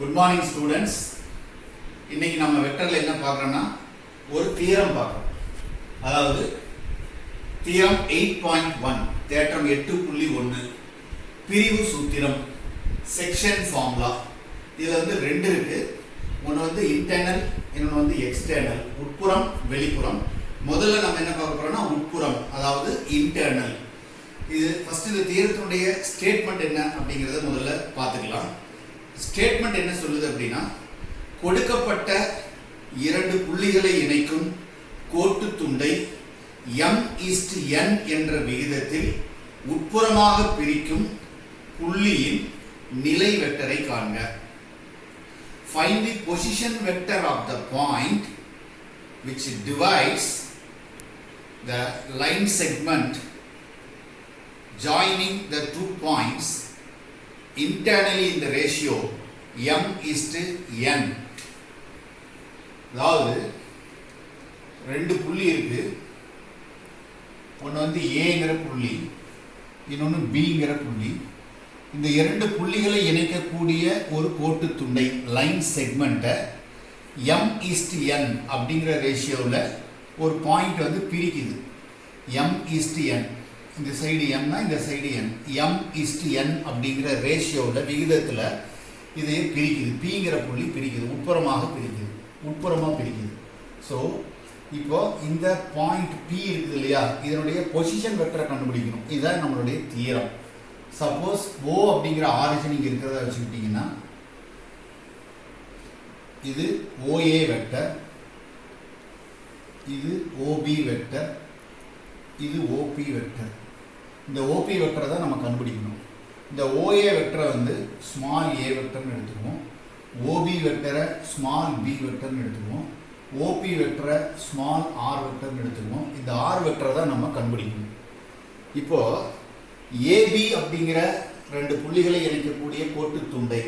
Good morning students. இன்னைக்கு நம்ம வெக்டர்ல என்ன பார்க்கறோம்னா ஒரு தியரம் பார்க்கறோம். அதாவது தியரம் 8.1 தேற்றம் 8.1 பிரிவு சூத்திரம் செக்ஷன் ஃபார்முலா. இதுல வந்து ரெண்டு இருக்கு. ஒன்னு வந்து இன்டர்னல், இன்னொன்னு வந்து எக்ஸ்டர்னல், உட்புறம் வெளிப்புறம். முதல்ல நம்ம என்ன பார்க்க போறோம்னா உட்புறம், அதாவது இன்டர்னல். இது ஃபர்ஸ்ட் இந்த தியரத்தினுடைய ஸ்டேட்மெண்ட் என்ன அப்படிங்கறத முதல்ல பார்த்துக்கலாம். ஸ்டேட்மெண்ட் என்ன சொல்லுது அப்படின்னா, கொடுக்கப்பட்ட இரண்டு புள்ளிகளை இணைக்கும் கோட்டு துண்டை m/n என்ற விகிதத்தில் உட்புறமாக பிரிக்கும் புள்ளியின் நிலை வெக்டரை காண்க. Find the position vector of the point which divides the line segment joining the 2 points internally in the ratio m/n. அதாவது ரெண்டு புள்ளி இருக்கு. ஒன்று வந்து ஏங்கிற புள்ளி, இன்னொன்று பிங்கிற புள்ளி. இந்த இரண்டு புள்ளிகளை இணைக்கக்கூடிய ஒரு கோட்டு துண்டை, லைன் செக்மெண்ட்டை m/n அப்படிங்கிற ரேஷியோவில் ஒரு பாயிண்ட் வந்து பிரிக்குது. m/n, இந்த சைடு mனா இந்த சைடு n, m/n அப்படிங்கிற ரேஷியோவில் விகிதத்தில் இதை பிரிக்குது. பிங்கிற புள்ளி பிரிக்குது, உட்புறமாக பிரிக்குது. ஸோ இப்போ இந்த பாயிண்ட் பி இருக்குது இல்லையா, இதனுடைய பொசிஷன் வெக்டரை கண்டுபிடிக்கணும். இதுதான் நம்மளுடைய தியரம். சப்போஸ் ஓ அப்படிங்கிற ஆரிஜின் இங்கே இருக்கிறத வச்சுக்கிட்டிங்கன்னா, இது ஓஏ வெக்டர், இது ஓபி வெக்டர், இது ஓபி வெக்டர். இந்த ஓபி வெக்டரை தான் நம்ம கண்டுபிடிக்கணும். இந்த ஓஏ வெக்டரை வந்து ஸ்மால் ஏ வெக்டர்னு எடுத்துக்குவோம், ஓபி வெக்டரை ஸ்மால் பி வெக்டர்னு எடுத்துக்குவோம், ஓபி வெக்டரை ஸ்மால் ஆர் வெக்டர்னு எடுத்துக்குவோம். இந்த ஆர் வெக்டரை தான் நம்ம கண்டுபிடிக்கணும். இப்போ ஏபி அப்படிங்கிற ரெண்டு புள்ளிகளை இணைக்கக்கூடிய கோட்டு துண்டை,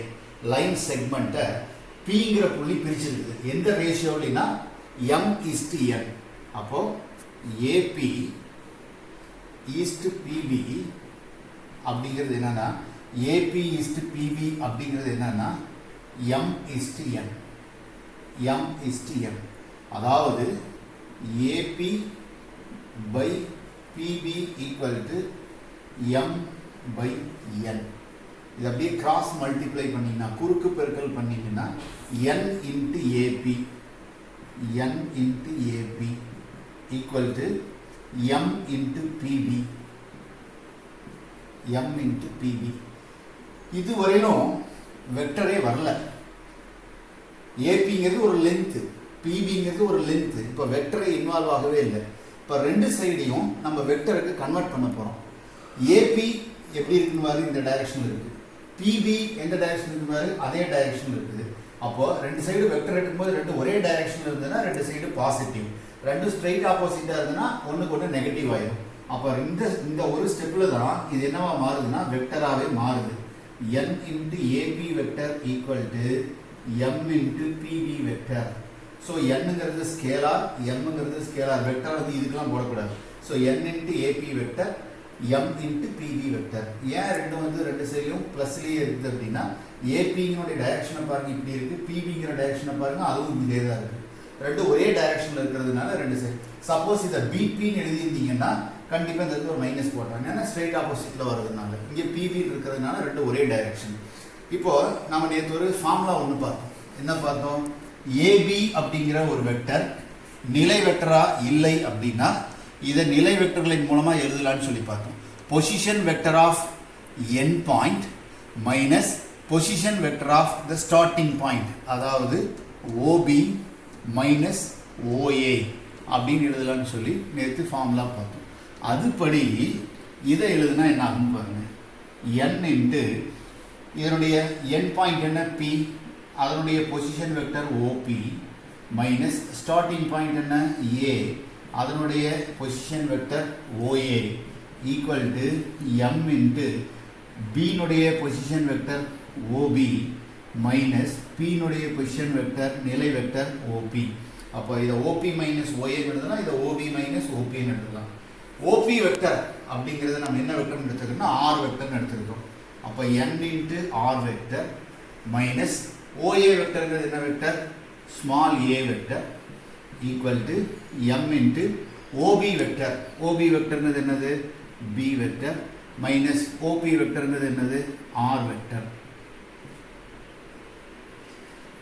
லைன் செக்மெண்ட்டை பிங்கிற புள்ளி பிரிச்சிருக்குது. எந்த ரேஷியோலினா m/n. அப்போ ஏபி ஈஸ்ட் பிபி அப்படிங்கிறது என்னன்னா, ஏபி ஈஸ்ட் பிபி அப்படிங்கிறது என்னன்னா m/n. அதாவது AP by PB equal to m/n. இது அப்படியே கிராஸ் மல்டிப்ளை பண்ணிங்கன்னா, குறுக்கு பெருக்கல் பண்ணிங்கன்னா n into AP equal to m into PB. இதுவரையிலும் வெக்டரே வரல. ஏபிங்கிறது ஒரு லென்த்து, பிபிங்கிறது ஒரு லென்த்து. இப்போ வெக்டரை இன்வால்வ் ஆகவே இல்லை. இப்போ ரெண்டு சைடையும் நம்ம வெக்டருக்கு கன்வெர்ட் பண்ண போகிறோம். ஏபி எப்படி இருக்குன்னு பாரு, இந்த டைரக்ஷனில் இருக்குது. பிபி எந்த டைரக்ஷன் இருக்கு பாரு, அதே டைரக்ஷனில் இருக்குது. அப்போது ரெண்டு சைடு வெக்டர் எடுக்கும்போது ரெண்டு ஒரே டைரக்ஷனில் இருந்ததுன்னா ரெண்டு சைடு பாசிட்டிவ், ரெண்டு ஸ்ட்ரைட் ஆப்போசிட்டாக இருந்ததுன்னா ஒன்றுக்கு ஒன்று நெகட்டிவ் ஆயிடும். அப்போ இந்த ஒரு ஸ்டெப்பில் தான் இது என்னவா மாறுதுன்னா வெக்டராகவே மாறுது. n into AP vector equal to m into PB vector. So என்னங்கிறது ஸ்கேலார், mங்கிறது ஸ்கேலார். வெக்டர் வந்து இதுக்கெல்லாம் போடக்கூடாது. So n into AP vector m into PB vector. ஏன் ரெண்டு வந்து ரெண்டு சைட்லையும் ப்ளஸ்லேயே இருக்குது அப்படின்னா, ஏபிங்கினுடைய டைரக்ஷனை பாருங்கள் இப்படி இருக்குது, பிபிங்கிற டைரக்ஷனை பாருங்கள் அதுவும் இதே தான் இருக்குது. ரெண்டு ஒரே டைரக்ஷனில் இருக்கிறதுனால ரெண்டு சைடு. சப்போஸ் இதை பிபின்னு எழுதியிருந்தீங்கன்னா கண்டிப்பாக இந்த இடத்துல ஒரு மைனஸ் போடுறாங்க, ஏன்னா ஸ்ட்ரைட் ஆப்போசிட்டில் வர்றதுனால. இங்கே பிபின்னு இருக்கிறதுனால ரெண்டு ஒரே டைரக்ஷன். இப்போ நம்ம நேற்று ஒரு ஃபார்முலா ஒன்று பார்த்தோம். என்ன பார்த்தோம்? ஏபி அப்படிங்கிற ஒரு வெக்டர் நிலை வெக்டரா இல்லை அப்படின்னா இதை நிலை வெக்டர்களின் மூலமாக எழுதலான்னு சொல்லி பார்த்தோம். Position vector of end point minus position vector of the starting point, அதாவது ஓபி மைனஸ் ஓஏ அப்படின்னு எழுதலான்னு சொல்லி நேற்று ஃபார்முலா பார்த்தோம். அதுபடி இதை எழுதுனா என்ன ஆகும் பாருங்க. n இன்ட்டு இதனுடைய என் பாயிண்ட் என்ன பி, அதனுடைய position vector OB minus starting point என்ன ஏ, அதனுடைய position vector OA equal to m into பினுடைய பொசிஷன் வெக்டர் ஓபி மைனஸ் பினுடைய பொசிஷன் வெக்டர் நிலை வெக்டர் ஓபி. அப்போ இதை ஓபி மைனஸ் ஓஏன்னு எழுதலாம், இதை ஓபி மைனஸ் ஓபின்னு எழுதலாம். ஓபி வெக்டர் அப்படிங்கிறத நம்ம என்ன வெக்டர்னு எடுத்துக்கிறோம்னா ஆர் வெக்டர்னு எடுத்துக்கிறோம். அப்போ n into r vector minus OA வெக்டர்ங்கிறது என்ன vector? Small a vector equal to m into OB vector. OB வெக்டர்ங்கிறது என்னது? B வெக்டர் மைனஸ் OP வெக்டர்ங்கிறது என்னது? R vector.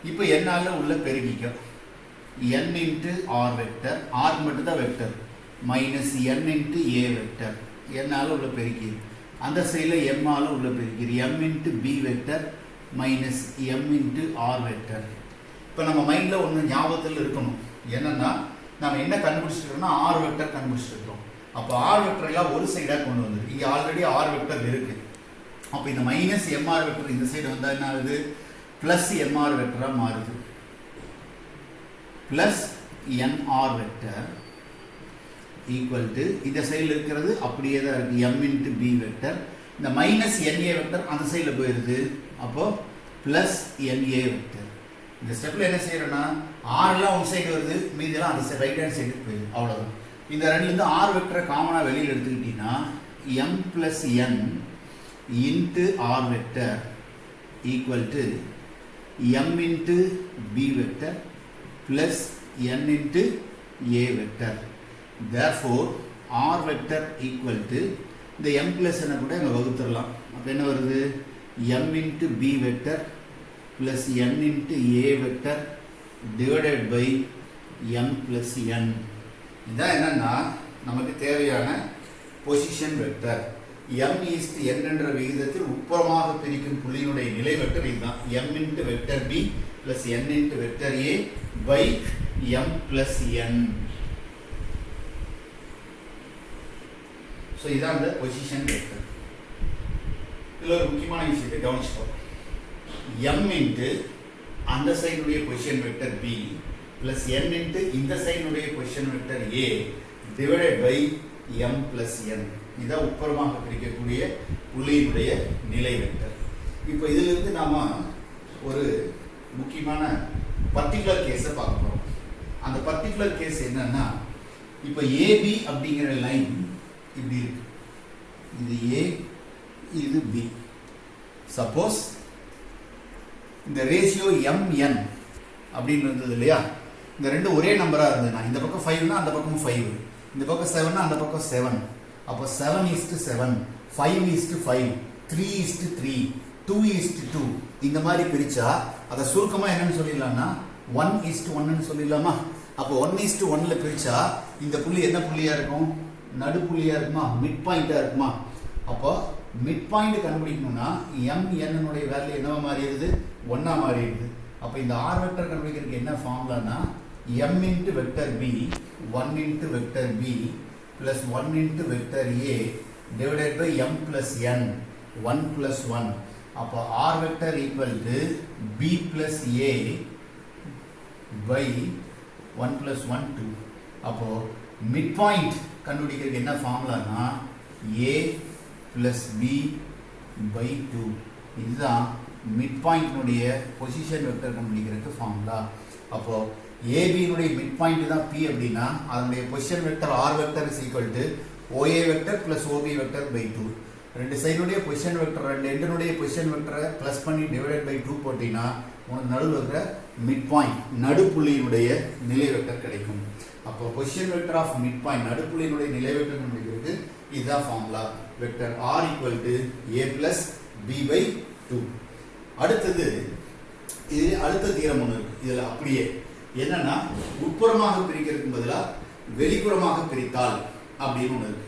இப்போ என்னால உள்ள பெருக்கிக்க n into R vector, R மட்டும் தான் vector, minus n into A vector, என்னால உள்ள பெருக்கி அந்த சைடில் m ஆல உள்ள பெருக்கி m into B vector minus m into R vector. இப்போ நம்ம மைண்டில் ஒன்று ஞாபகத்தில் இருக்கணும், என்னன்னா நம்ம என்ன கண்டுபிடிச்சிருக்கோம்னா R வெக்டர் கண்டுபிடிச்சிருக்கோம். அப்போ R வெக்டர் எல்லாம் ஒரு சைடாக கொண்டு வந்துருக்கு. இங்கே ஆல்ரெடி R வெக்டர் இருக்கு. அப்போ இந்த மைனஸ் MR வெக்டர் இந்த சைடு வந்தால் என்ன ஆகுது? பிளஸ் MR வெக்டராக மாறுது. Plus NR vector equal to இந்த சைடில் இருக்கிறது அப்படியே தான் இருக்குது, M இன்ட்டு B வெக்டர். இந்த மைனஸ் NA வெக்டர் அந்த சைடில் போயிடுது, அப்போது ப்ளஸ் NA வெக்டர். இந்த ஸ்டெப்பில் என்ன செய்கிறோன்னா ஆர்லாம் ஒன் சைடு வருது, மீதெல்லாம் அந்த ரைட் ஹேண்ட் சைடுக்கு போயிடுது, அவ்வளோதான். இந்த ரெண்டுலேருந்து ஆர் வெக்டரை காமனாக வெளியில் எடுத்துக்கிட்டிங்கன்னா M plus N into R vector equal to M into B vector plus n into A vector. Therefore, R vector equal to இந்த m plus n கூட இங்க வகுத்துறலாம். அப்ப என்ன வருது? m into B vector plus n into A vector divided by m plus n. இதான் என்னன்னா நமக்கு தேவையான position vector. m is n என்ற விகிதத்தில் உட்புறமாக பிரிக்கும் புள்ளியினுடைய நிலை வெக்டர் இதுதான். m into vector B plus n into vector A by m plus n. So இதான் அந்த பொசிஷன் வெக்டர். இதுல ஒரு முக்கியமான விஷயத்தை கவனிச்சுக்கோங்க. m into அந்த சைடுடைய position vector B plus n into இந்த சைடுடைய position vector A divided by m plus n. இதான் உட்புறமாக பிரிக்கக்கூடிய புள்ளியினுடைய நிலை வெக்டர். இப்போ இதிலிருந்து நாம ஒரு முக்கியமான பர்டிகுலர் கேஸை பார்க்க போகிறோம். அந்த பர்டிகுலர் கேஸ் என்னன்னா, இப்போ AB அப்படிங்கிற லைன் இப்படி இருக்கு, இது A இது B. சப்போஸ் இந்த ரேஷியோ MN அப்படின்னு இருந்தது இல்லையா, இந்த ரெண்டு ஒரே நம்பராக இருந்ததுன்னா இந்த பக்கம் 5னா அந்த பக்கம் 5, இந்த பக்கம் 7னா அந்த பக்கம் 7, அப்போ 7:7, 5:5, 3:3, 2:2 இந்த மாதிரி பிரிச்சா அதை சுருக்கமாக என்னன்னு சொல்லிடலாம்னா 1:1 சொல்லிடலாமா? அப்போ 1:1 பிரிச்சா இந்த புள்ளி என்ன புள்ளியா இருக்கும்? நடுப்புள்ளியா இருக்குமா? மிட் பாயிண்டா இருக்குமா? அப்போ மிட் பாயிண்ட் கண்டுபிடிக்கணும்னா MN வேல்யூ என்னவா மாறிடுது? 1ஆ மாறிடுது. அப்போ இந்த R வெக்டர் கண்டுபிடிக்கிறதுக்கு என்ன ஃபார்முலானா m into vector B 1 into vector B plus 1 into vector A divided by m plus n 1 plus 1. அப்போ R vector equal to B plus A by 1 plus 1 2. அப்போ midpoint கண்டுபிடிக்கிறதுக்கு என்ன ஃபார்முலானா A plus B by 2. இதுதான் midpoint position vector கண்டுபிடிக்கிறதுக்கு formula. அப்போ AB mid point தான் P அப்படின்னா அதனுடைய position vector R vector is equal to OA vector plus OB vector by 2. ரெண்டு சைடுடைய பொசிஷன் வெக்டர் ரெண்டு எண்டனுடைய பொசிஷன் வெக்டரை பிளஸ் பண்ணி டிவைடட் பை 2 போட்டீங்கன்னா உனக்கு நடுவில் இருக்கிற மிட் பாயிண்ட் நடுப்புள்ளியினுடைய நிலை வெக்டர் கிடைக்கும். அப்போ position vector of mid point நடுப்புள்ளியினுடைய நிலை வெக்டர் கண்டுபிடிக்கிறது இதுதான் formula. Vector R equal to A plus B by 2. அடுத்தது இது அடுத்த தீரம் ஒன்று இருக்கு. இதில் அப்படியே என்னன்னா உட்புறமாக பிரிக்கிறதுக்கு பதிலாக வெளிப்புறமாக பிரித்தால் அப்படின்னு ஒன்று இருக்கு.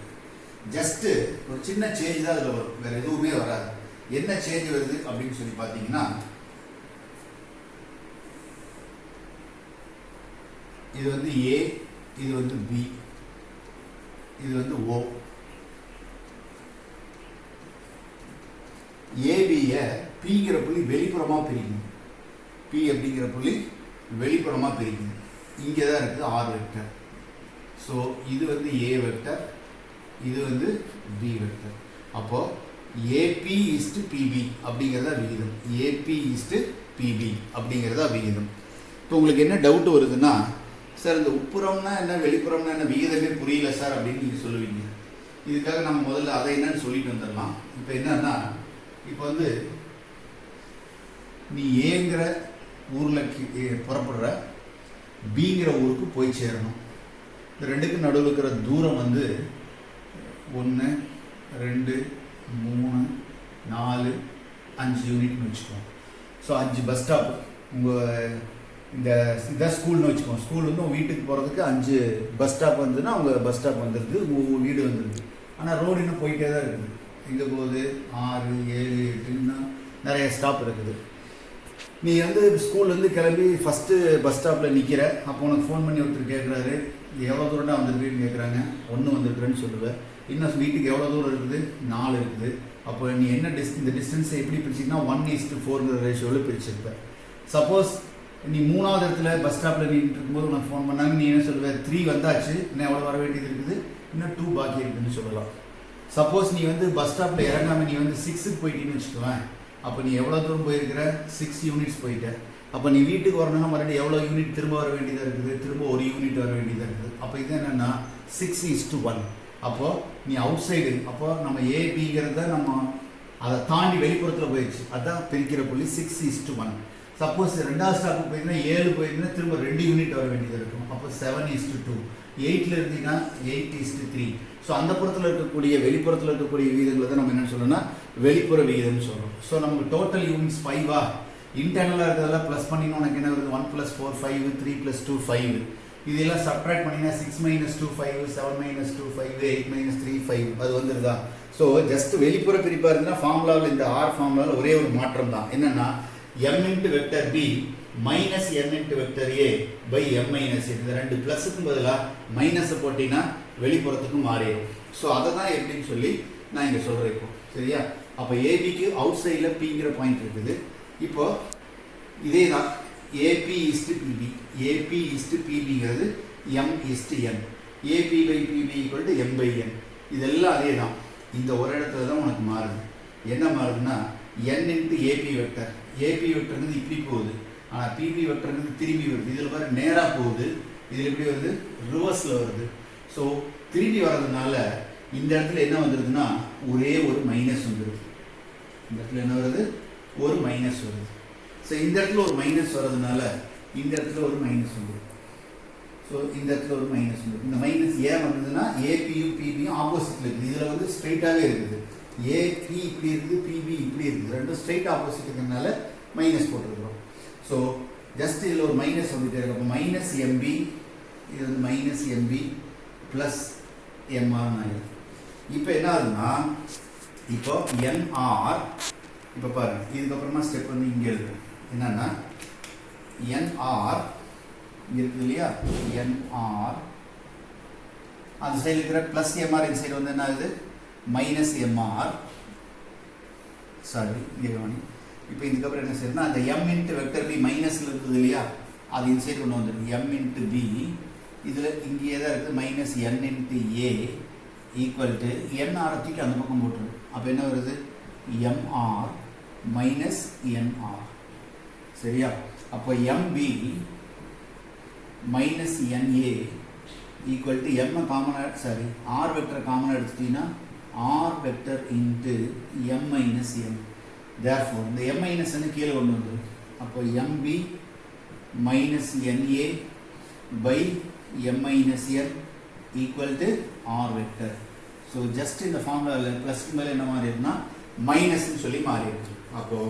ஜஸ்ட் ஒரு சின்ன சேஞ்ச் தான் அதில் வரும், வேற எதுவுமே வராது. என்ன சேஞ்ச் வருது அப்படின்னு சொல்லி பார்த்தீங்கன்னா, இது வந்து A, இது வந்து B, இது வந்து O. ஏபியை Pங்கிற புள்ளி வெளிப்புறமாக பிரிக்கணும். P அப்படிங்கிற புள்ளி வெளிப்புறமாக பிரிக்குது. இங்கே தான் இருக்குது R வெக்டர். ஸோ இது வந்து A வெக்டர், இது வந்து B வெக்டர். அப்போது AP இஸ்டு PB அப்படிங்கிறதா விகிதம். AP இஸ்டு PB அப்படிங்கிறதா விகிதம். இப்போ உங்களுக்கு என்ன டவுட் வருதுன்னா, சார் இந்த உட்புறம்னா என்ன வெளிப்புறம்னா என்ன விகிதமே புரியல சார் அப்படின்னு நீங்கள் சொல்லுவீங்க. இதுக்காக நம்ம முதல்ல அதை என்னன்னு சொல்லிட்டு வந்துடலாம். இப்போ என்னன்னா, இப்போ வந்து நீ ஏங்கிற ஊரில் புறப்படுற பிங்கிற ஊருக்கு போய் சேரணும். இந்த ரெண்டுக்கு நடுவில் இருக்கிற தூரம் வந்து 1 2 3 4 5 யூனிட்னு வச்சுக்கோம். ஸோ 5 பஸ் ஸ்டாப் உங்கள் இதான் ஸ்கூல்னு வச்சுக்கோம். ஸ்கூல் வந்து உங்கள் வீட்டுக்கு போகிறதுக்கு 5 பஸ் ஸ்டாப் வந்துன்னா உங்கள் பஸ் ஸ்டாப் வந்துடுது, உங்கள் வீடு வந்துடுது. ஆனால் ரோடு இன்னும் போயிட்டே தான் இருக்குது. இங்கே போகுது 6 7 8ன்னு நிறைய ஸ்டாப் இருக்குது. நீ வந்து ஸ்கூல்லேருந்து கிளம்பி ஃபஸ்ட்டு பஸ் ஸ்டாப்பில் நிற்கிற. அப்போ உனக்கு ஃபோன் பண்ணி ஒருத்தர் கேட்குறாரு, எவ்வளோ தூரம்டா வந்திருக்குன்னு கேட்குறாங்க. 1 வந்திருக்குறேன்னு சொல்லுவேன். இன்னும் வீட்டுக்கு எவ்வளோ தூரம் இருக்குது? 4 இருக்குது. அப்போ நீ என்ன இந்த டிஸ்டன்ஸை எப்படி பிரிச்சிங்கன்னா 1:4 ரேஷியோவில் பிரிச்சிருப்ப. சப்போஸ் நீ 3வது இடத்துல பஸ் ஸ்டாப்பில் நின்றுட்டு இருக்கும்போது உனக்கு ஃபோன் பண்ணாங்க, நீ என்ன சொல்லுவேன்? 3 வந்தாச்சு, இன்னும் எவ்வளோ வர வேண்டியது இருக்குது? இன்னும் 2 பாக்கி இருக்குதுன்னு சொல்லலாம். சப்போஸ் நீ வந்து பஸ் ஸ்டாப்பில் இறங்காமல் நீ வந்து 6க்கு போயிட்டீன்னு வச்சுக்குவேன். அப்போ நீ எவ்வளோ தூரம் போயிருக்கிற? 6 யூனிட்ஸ் போயிட்ட. அப்போ நீ வீட்டுக்கு வரணும்னா மறுபடியும் எவ்வளோ யூனிட் திரும்ப வர வேண்டியதாக இருக்குது? திரும்ப 1 யூனிட் வர வேண்டியதாக இருக்குது. அப்போ இது என்னென்னா 6:1. அப்போது நீ அவுட் சைடு, அப்போ நம்ம ஏபிங்கிறத நம்ம அதை தாண்டி வெளிப்புறத்தில் போயிடுச்சு. அதுதான் பிரிக்கிற புள்ளி 6:1. சப்போஸ் 2வது ஸ்டாப்புக்கு போயிருந்தா 7 போயிருந்தா திரும்ப 2 யூனிட் வர வேண்டியதாக இருக்கும். அப்போ 7:2. 8ல் இருந்தீங்கன்னா 8:3. ஸோ அந்த புறத்தில் இருக்கக்கூடிய வெளிப்புறத்தில் இருக்கக்கூடிய விகிதங்களை தான் நம்ம என்ன சொல்லணும்னா வெளிப்புற விகிதம்னு சொல்கிறோம். ஸோ நமக்கு டோட்டல் யூனிட்ஸ் 5 இன்டர்னலாக இருக்கிறதெல்லாம் ப்ளஸ் பண்ணிங்கன்னா உனக்கு என்ன வருது? 1 + 4 5, 3 + 2 5. இதெல்லாம் சப்ட்ராக்ட் பண்ணிங்கன்னா 6 - 2 5, 7 - 2 5, 8 - 3 5 அது வந்துருதா? ஸோ ஜஸ்ட் வெளிப்புற பிரிப்பாக இருந்ததுன்னா ஃபார்முலாவில் இந்த ஆர் ஃபார்முலாவில் ஒரே ஒரு மாற்றம் தான். என்னென்னா m×b minus m×a by m - n. இந்த 2 ப்ளஸுக்கும் பதிலாக மைனஸை போட்டிங்கன்னா வெளிப்புறத்துக்கும் மாறிடும். ஸோ அதை தான் எப்படின்னு சொல்லி நான் இங்கே சொல்கிறேன் இப்போ. சரியா? அப்போ ஏபிக்கு அவுட் சைடில் பிங்கிற பாயிண்ட் இருக்குது. இப்போ இதே தான் AP:PB. AP:PBங்கிறது m:n. AP/PB = m/n. இதெல்லாம் அதே தான். இந்த ஒரு இடத்துல தான் உனக்கு மாறுது. என்ன மாறுதுன்னா n×AP வெக்டர். AP வெக்டர்ங்கிறது இப்படி போகுது, ஆனால் PB வெக்டர்ங்கிறது திரும்பி வருது. இதில் பாரு நேராக போகுது, இதில் எப்படி வருது? ரிவர்ஸில் வருது. ஸோ திரும்பி வர்றதுனால இந்த இடத்துல என்ன வந்துடுதுன்னா ஒரே ஒரு மைனஸ் வந்துடுது. இந்த இடத்துல என்ன வருது? ஒரு மைனஸ் வருது. ஸோ இந்த இடத்துல ஒரு மைனஸ் வர்றதுனால இந்த இடத்துல ஒரு மைனஸ் வந்துடும். ஸோ இந்த இடத்துல ஒரு மைனஸ் வந்துடும். இந்த மைனஸ் ஏன் வந்ததுன்னா ஏபியும் பிபியும் ஆப்போசிட்டில் இருக்குது. இதில் வந்து ஸ்ட்ரைட்டாகவே இருக்குது. ஏபி இப்படி இருக்குது, பிபி இப்படி இருக்குது. ரெண்டும் ஸ்ட்ரைட் ஆப்போசிட் இருக்கிறதுனால மைனஸ் போட்டுருக்குறோம். ஸோ ஜஸ்ட் இதில் ஒரு மைனஸ் வந்துட்டே இருக்கு. அப்போ -MB, இது வந்து -MB ப்ளஸ் MRன்னு ஆகிடும். இப்போ என்ன ஆகுதுன்னா இப்போ NR, இப்போ பாருங்கள், இதுக்கப்புறமா ஸ்டெப் வந்து இங்கே இருக்குது. என்னன்னா NR இங்கே இருக்குது இல்லையா? NR அந்த சைடு இருக்கிற ப்ளஸ் MR, இந்த சைடு வந்து என்ன ஆகுது? -MR. சாரி, இங்கே கவனி. இப்போ இதுக்கப்புறம் என்ன செய்யணும்னா அந்த m×b மைனஸில் இருக்குது இல்லையா? அது இந்த சைடு கொண்டு வந்துடும். m×b இதில் இங்கேயே தான் இருக்குது -n×a ஈக்குவல் டு NR தூக்கி அந்த பக்கம் போட்டுருது. அப்போ என்ன வருது? MR -NR. சரியா? அப்போ MB -NA equal to M காமனாக, சாரி, R வெக்டர் காமனாக எடுத்துட்டீங்கன்னா R vector into M - N. Therefore இந்த M - N கீழே கொண்டு வந்துடும். அப்போ MB -NA by M - N equal to R vector. So just இந்த ஃபார்முலாவில் ப்ளஸ்க்கு மேலே என்ன மாறி இருக்குன்னா மைனஸ்ன்னு சொல்லி மாறி இருக்கு. அப்போது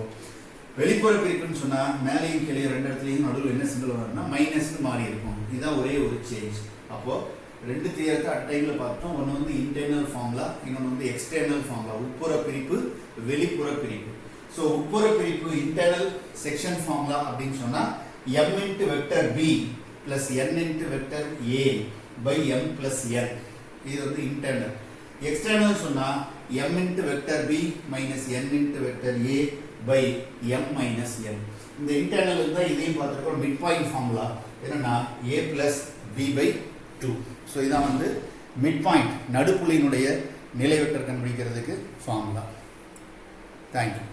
வெளிப்புற பிரிப்புன்னு சொன்னால் மேலேயும் கீழே ரெண்டு இடத்துலையும் நடுவில் என்ன சிம்பிள் வரும்னா மைனஸ்ன்னு மாறி இருக்கும். இதுதான் ஒரே ஒரு சேஞ்ச். அப்போது ரெண்டு தியரத்தை அட் டைமில் பார்த்தோம். ஒன்று வந்து இன்டர்னல் ஃபார்முலா, இன்னொன்று வந்து எக்ஸ்டர்னல் ஃபார்முலா. உட்புற பிரிப்பு, வெளிப்புற பிரிப்பு. ஸோ உட்புற பிரிப்பு இன்டர்னல் செக்ஷன் ஃபார்முலா அப்படின்னு சொன்னால் m×b plus n×a by m + n. இது வந்து இன்டர்னல். எக்ஸ்டர்னல் சொன்னால் m×b minus n×a by m - n. இந்த இன்டர்னல் தான் இதையும் பார்த்துருக்கோம். மிட் பாயிண்ட் ஃபார்முலா என்னன்னா a + b/2. ஸோ இதான் வந்து மிட் பாயிண்ட், நடுப்புள்ளியினுடைய நிலை வெக்டர் கண்டுபிடிக்கிறதுக்கு ஃபார்முலா. தேங்க்யூ.